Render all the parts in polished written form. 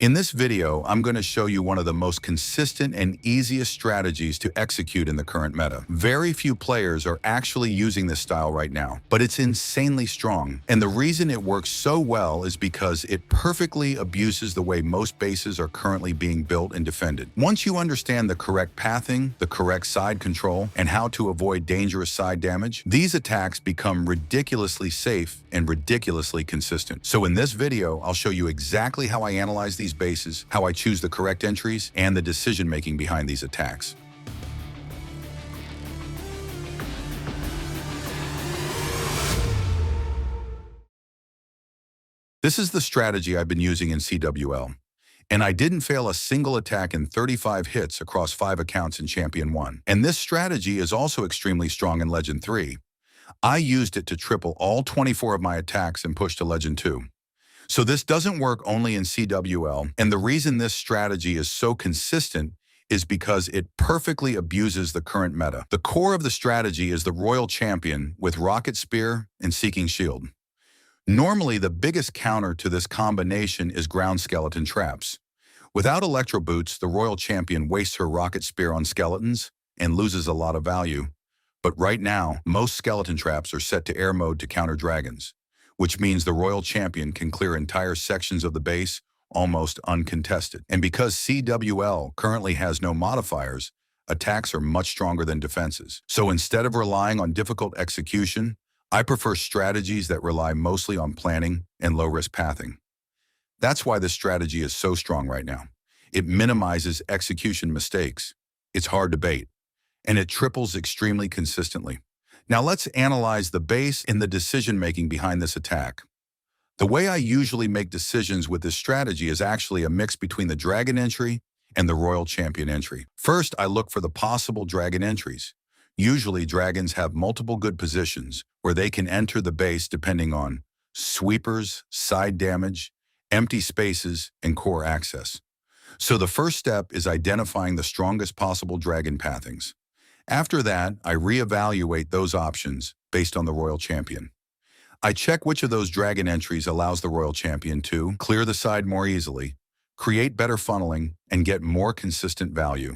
In this video, I'm going to show you one of the most consistent and easiest strategies to execute in the current meta. Very few players are actually using this style right now, but it's insanely strong. And the reason it works so well is because it perfectly abuses the way most bases are currently being built and defended. Once you understand the correct pathing, the correct side control, and how to avoid dangerous side damage, these attacks become ridiculously safe and ridiculously consistent. So in this video, I'll show you exactly how I analyze these bases, how I choose the correct entries, and the decision-making behind these attacks. This is the strategy I've been using in CWL, and I didn't fail a single attack in 35 hits across 5 accounts in Champion 1. And this strategy is also extremely strong in Legend 3. I used it to triple all 24 of my attacks and push to Legend 2. So this doesn't work only in CWL, and the reason this strategy is so consistent is because it perfectly abuses the current meta. The core of the strategy is the Royal Champion with Rocket Spear and Seeking Shield. Normally, the biggest counter to this combination is ground skeleton traps. Without Electro Boots, the Royal Champion wastes her Rocket Spear on skeletons and loses a lot of value. But right now, most skeleton traps are set to air mode to counter dragons, which means the Royal Champion can clear entire sections of the base almost uncontested. And because CWL currently has no modifiers, attacks are much stronger than defenses. So instead of relying on difficult execution, I prefer strategies that rely mostly on planning and low-risk pathing. That's why this strategy is so strong right now. It minimizes execution mistakes. It's hard to bait, and it triples extremely consistently. Now let's analyze the base and the decision-making behind this attack. The way I usually make decisions with this strategy is actually a mix between the Dragon entry and the Royal Champion entry. First, I look for the possible Dragon entries. Usually, dragons have multiple good positions where they can enter the base depending on sweepers, side damage, empty spaces, and core access. So the first step is identifying the strongest possible dragon pathings. After that, I reevaluate those options based on the Royal Champion. I check which of those dragon entries allows the Royal Champion to clear the side more easily, create better funneling, and get more consistent value.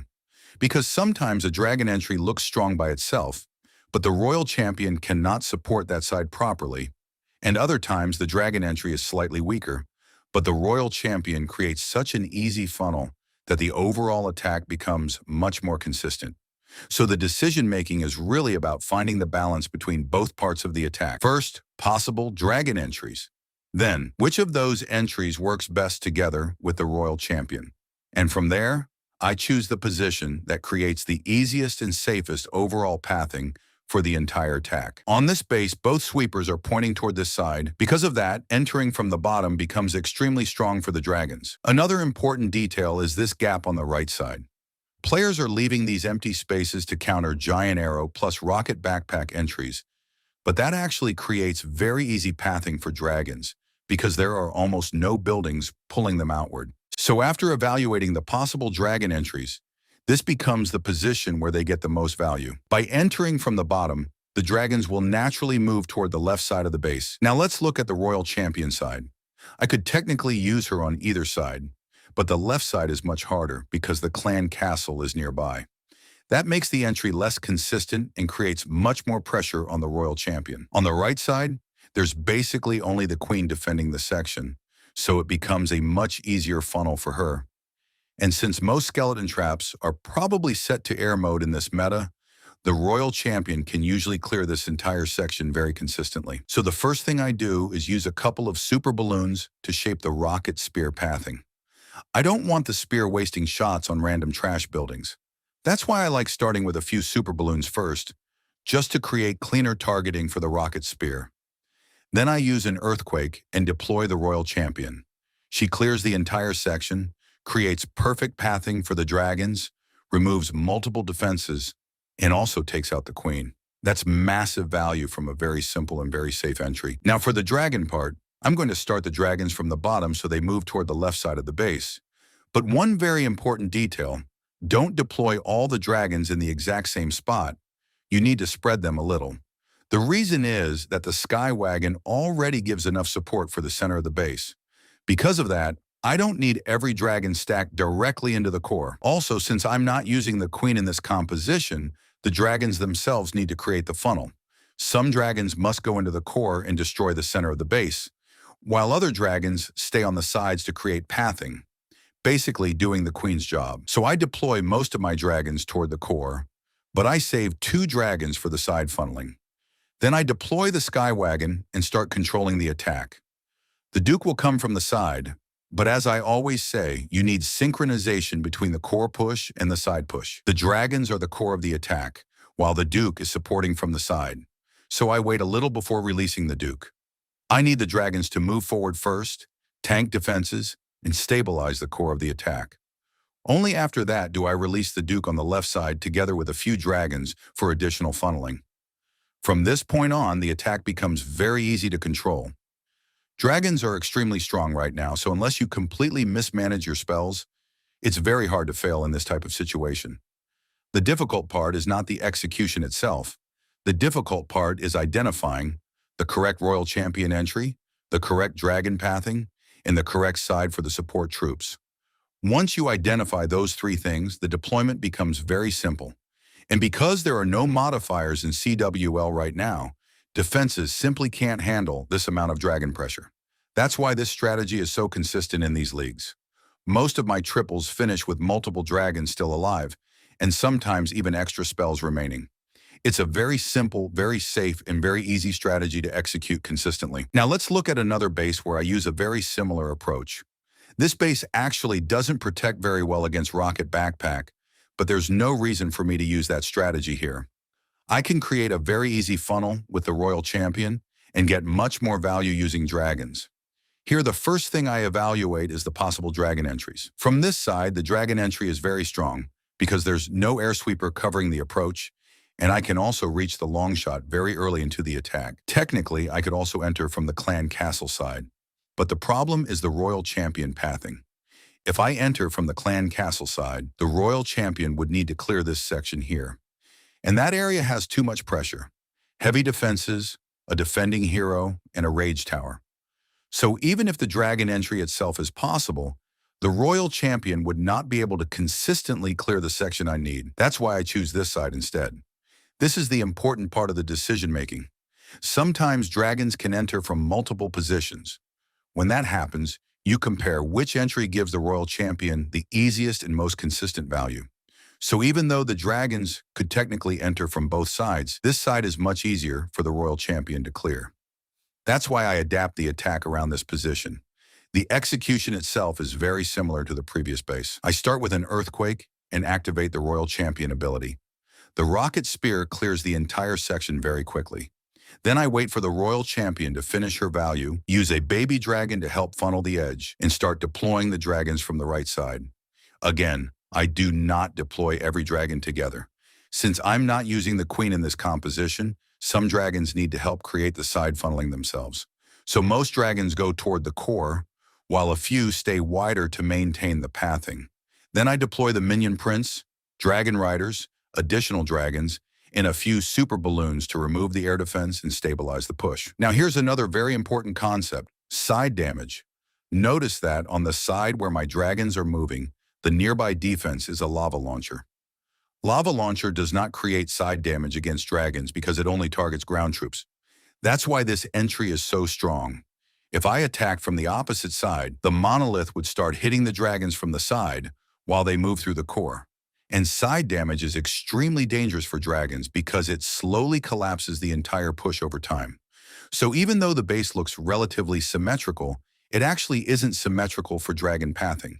Because sometimes a dragon entry looks strong by itself, but the Royal Champion cannot support that side properly, and other times the dragon entry is slightly weaker, but the Royal Champion creates such an easy funnel that the overall attack becomes much more consistent. So the decision-making is really about finding the balance between both parts of the attack. First, possible dragon entries. Then, which of those entries works best together with the Royal Champion? And from there, I choose the position that creates the easiest and safest overall pathing for the entire attack. On this base, both sweepers are pointing toward this side. Because of that, entering from the bottom becomes extremely strong for the dragons. Another important detail is this gap on the right side. Players are leaving these empty spaces to counter Giant Arrow plus Rocket Backpack entries, but that actually creates very easy pathing for dragons because there are almost no buildings pulling them outward. So after evaluating the possible dragon entries, this becomes the position where they get the most value. By entering from the bottom, the dragons will naturally move toward the left side of the base. Now let's look at the Royal Champion side. I could technically use her on either side, but the left side is much harder because the clan castle is nearby. That makes the entry less consistent and creates much more pressure on the Royal Champion. On the right side, there's basically only the queen defending the section, so it becomes a much easier funnel for her. And since most skeleton traps are probably set to air mode in this meta, the Royal Champion can usually clear this entire section very consistently. So the first thing I do is use a couple of super balloons to shape the Rocket Spear pathing. I don't want the spear wasting shots on random trash buildings. That's why I like starting with a few super balloons first, just to create cleaner targeting for the Rocket Spear. Then I use an Earthquake and deploy the Royal Champion. She clears the entire section, creates perfect pathing for the dragons, removes multiple defenses, and also takes out the queen. That's massive value from a very simple and very safe entry. Now for the dragon part, I'm going to start the dragons from the bottom so they move toward the left side of the base. But one very important detail, don't deploy all the dragons in the exact same spot. You need to spread them a little. The reason is that the Sky Wagon already gives enough support for the center of the base. Because of that, I don't need every dragon stacked directly into the core. Also, since I'm not using the queen in this composition, the dragons themselves need to create the funnel. Some dragons must go into the core and destroy the center of the base, while other dragons stay on the sides to create pathing, basically doing the queen's job. So I deploy most of my dragons toward the core, but I save 2 dragons for the side funneling. Then I deploy the Sky Wagon and start controlling the attack. The Duke will come from the side, but as I always say, you need synchronization between the core push and the side push. The dragons are the core of the attack, while the Duke is supporting from the side. So I wait a little before releasing the Duke. I need the dragons to move forward first, tank defenses, and stabilize the core of the attack. Only after that do I release the Duke on the left side together with a few dragons for additional funneling. From this point on, the attack becomes very easy to control. Dragons are extremely strong right now, so unless you completely mismanage your spells, it's very hard to fail in this type of situation. The difficult part is not the execution itself. The difficult part is identifying the correct Royal Champion entry, the correct dragon pathing, and the correct side for the support troops. Once you identify those 3 things, the deployment becomes very simple. And because there are no modifiers in CWL right now, defenses simply can't handle this amount of dragon pressure. That's why this strategy is so consistent in these leagues. Most of my triples finish with multiple dragons still alive, and sometimes even extra spells remaining. It's a very simple, very safe, and very easy strategy to execute consistently. Now let's look at another base where I use a very similar approach. This base actually doesn't protect very well against Rocket Backpack, but there's no reason for me to use that strategy here. I can create a very easy funnel with the Royal Champion and get much more value using dragons. Here, the first thing I evaluate is the possible dragon entries. From this side, the dragon entry is very strong because there's no air sweeper covering the approach, and I can also reach the long shot very early into the attack. Technically, I could also enter from the clan castle side, but the problem is the Royal Champion pathing. If I enter from the clan castle side, the Royal Champion would need to clear this section here. And that area has too much pressure. Heavy defenses, a defending hero, and a rage tower. So even if the dragon entry itself is possible, the Royal Champion would not be able to consistently clear the section I need. That's why I choose this side instead. This is the important part of the decision-making. Sometimes dragons can enter from multiple positions. When that happens, you compare which entry gives the Royal Champion the easiest and most consistent value. So even though the dragons could technically enter from both sides, this side is much easier for the Royal Champion to clear. That's why I adapt the attack around this position. The execution itself is very similar to the previous base. I start with an Earthquake and activate the Royal Champion ability. The Rocket Spear clears the entire section very quickly. Then I wait for the Royal Champion to finish her value, use a baby dragon to help funnel the edge, and start deploying the dragons from the right side. Again, I do not deploy every dragon together. Since I'm not using the queen in this composition, some dragons need to help create the side funneling themselves. So most dragons go toward the core, while a few stay wider to maintain the pathing. Then I deploy the Minion Prince, Dragon Riders, additional dragons, and a few super balloons to remove the air defense and stabilize the push. Now here's another very important concept, side damage. Notice that on the side where my dragons are moving, the nearby defense is a lava launcher. Lava launcher does not create side damage against dragons because it only targets ground troops. That's why this entry is so strong. If I attacked from the opposite side, the monolith would start hitting the dragons from the side while they move through the core. And side damage is extremely dangerous for dragons because it slowly collapses the entire push over time. So even though the base looks relatively symmetrical, it actually isn't symmetrical for dragon pathing.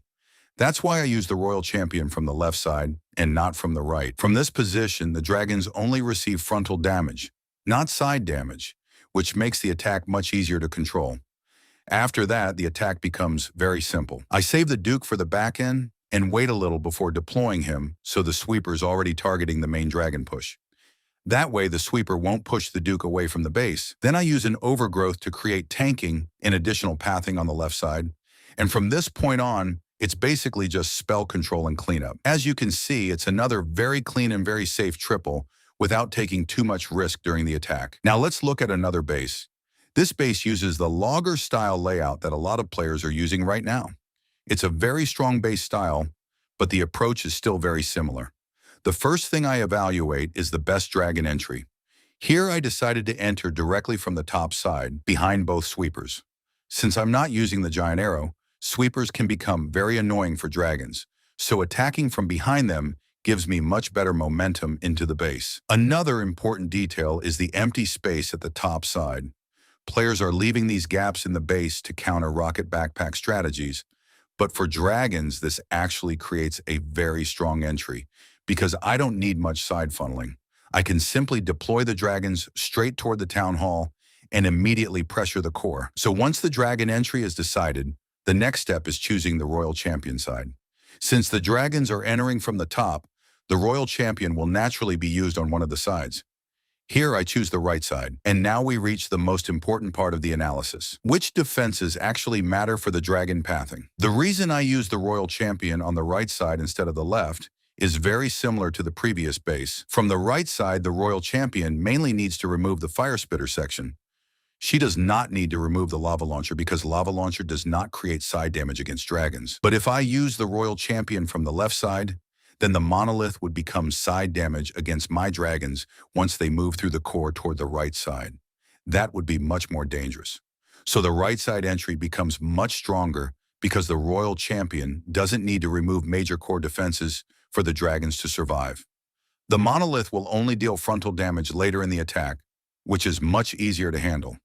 That's why I use the Royal Champion from the left side and not from the right. From this position, the dragons only receive frontal damage, not side damage, which makes the attack much easier to control. After that, the attack becomes very simple. I save the Duke for the back end and wait a little before deploying him so the sweeper's already targeting the main dragon push. That way, the sweeper won't push the Duke away from the base. Then I use an overgrowth to create tanking and additional pathing on the left side. And from this point on, it's basically just spell control and cleanup. As you can see, it's another very clean and very safe triple without taking too much risk during the attack. Now let's look at another base. This base uses the logger style layout that a lot of players are using right now. It's a very strong base style, but the approach is still very similar. The first thing I evaluate is the best dragon entry. Here I decided to enter directly from the top side, behind both sweepers. Since I'm not using the giant arrow, sweepers can become very annoying for dragons, so attacking from behind them gives me much better momentum into the base. Another important detail is the empty space at the top side. Players are leaving these gaps in the base to counter rocket backpack strategies, but for dragons, this actually creates a very strong entry because I don't need much side funneling. I can simply deploy the dragons straight toward the town hall and immediately pressure the core. So once the dragon entry is decided, the next step is choosing the royal champion side. Since the dragons are entering from the top, the royal champion will naturally be used on one of the sides. Here I choose the right side, and now we reach the most important part of the analysis. Which defenses actually matter for the dragon pathing? The reason I use the royal champion on the right side instead of the left is very similar to the previous base. From the right side, the royal champion mainly needs to remove the fire spitter section. She does not need to remove the lava launcher because lava launcher does not create side damage against dragons. But if I use the royal champion from the left side, then the monolith would become side damage against my dragons once they move through the core toward the right side. That would be much more dangerous. So the right side entry becomes much stronger because the royal champion doesn't need to remove major core defenses for the dragons to survive. The monolith will only deal frontal damage later in the attack, which is much easier to handle.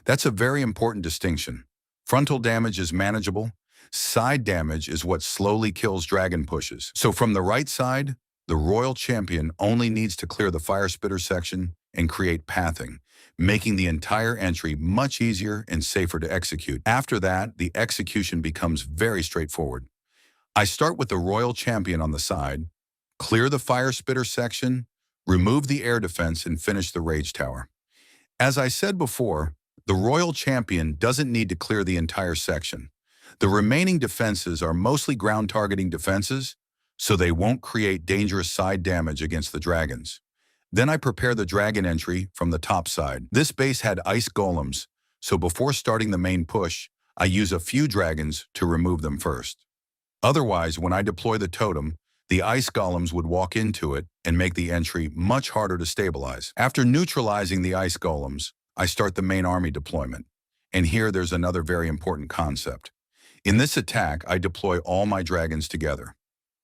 That's a very important distinction. Frontal damage is manageable. Side damage is what slowly kills dragon pushes. So from the right side, the royal champion only needs to clear the fire spitter section and create pathing, making the entire entry much easier and safer to execute. After that, the execution becomes very straightforward. I start with the royal champion on the side, clear the fire spitter section, remove the air defense, and finish the rage tower. As I said before, the royal champion doesn't need to clear the entire section. The remaining defenses are mostly ground targeting defenses, so they won't create dangerous side damage against the dragons. Then I prepare the dragon entry from the top side. This base had ice golems, so before starting the main push, I use a few dragons to remove them first. Otherwise, when I deploy the totem, the ice golems would walk into it and make the entry much harder to stabilize. After neutralizing the ice golems, I start the main army deployment. And here there's another very important concept. In this attack, I deploy all my dragons together.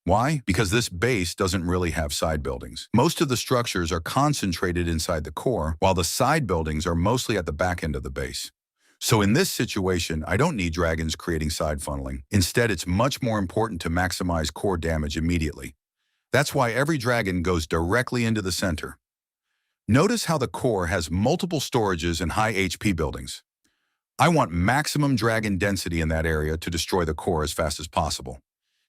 Why? Because this base doesn't really have side buildings. Most of the structures are concentrated inside the core, while the side buildings are mostly at the back end of the base. So in this situation, I don't need dragons creating side funneling. Instead, it's much more important to maximize core damage immediately. That's why every dragon goes directly into the center. Notice how the core has multiple storages and high HP buildings. I want maximum dragon density in that area to destroy the core as fast as possible.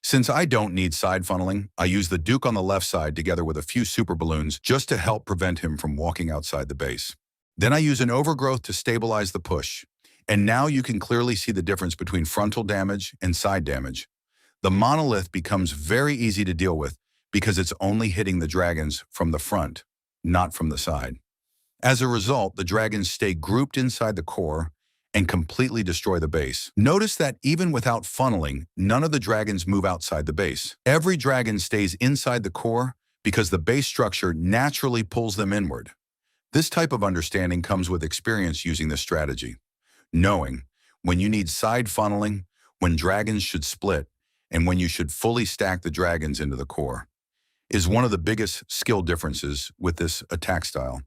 Since I don't need side funneling, I use the Duke on the left side together with a few super balloons just to help prevent him from walking outside the base. Then I use an overgrowth to stabilize the push. And now you can clearly see the difference between frontal damage and side damage. The monolith becomes very easy to deal with because it's only hitting the dragons from the front, not from the side. As a result, the dragons stay grouped inside the core and completely destroy the base. Notice that even without funneling, none of the dragons move outside the base. Every dragon stays inside the core because the base structure naturally pulls them inward. This type of understanding comes with experience using this strategy. Knowing when you need side funneling, when dragons should split, and when you should fully stack the dragons into the core is one of the biggest skill differences with this attack style.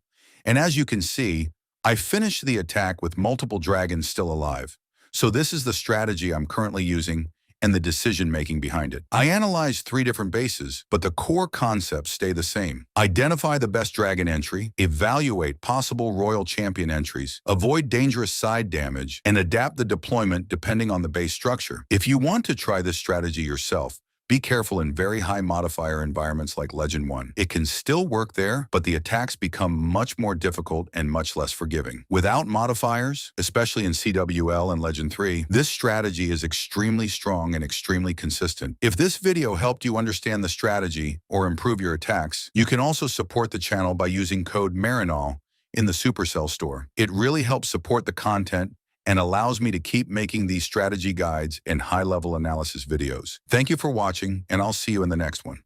And as you can see, I finished the attack with multiple dragons still alive. So this is the strategy I'm currently using and the decision-making behind it. I analyzed 3 different bases, but the core concepts stay the same. Identify the best dragon entry, evaluate possible royal champion entries, avoid dangerous side damage, and adapt the deployment depending on the base structure. If you want to try this strategy yourself, be careful in very high modifier environments like Legend 1. It can still work there, but the attacks become much more difficult and much less forgiving. Without modifiers, especially in CWL and Legend 3, this strategy is extremely strong and extremely consistent. If this video helped you understand the strategy or improve your attacks, you can also support the channel by using code MARINAL in the Supercell store. It really helps support the content and allows me to keep making these strategy guides and high-level analysis videos. Thank you for watching, and I'll see you in the next one.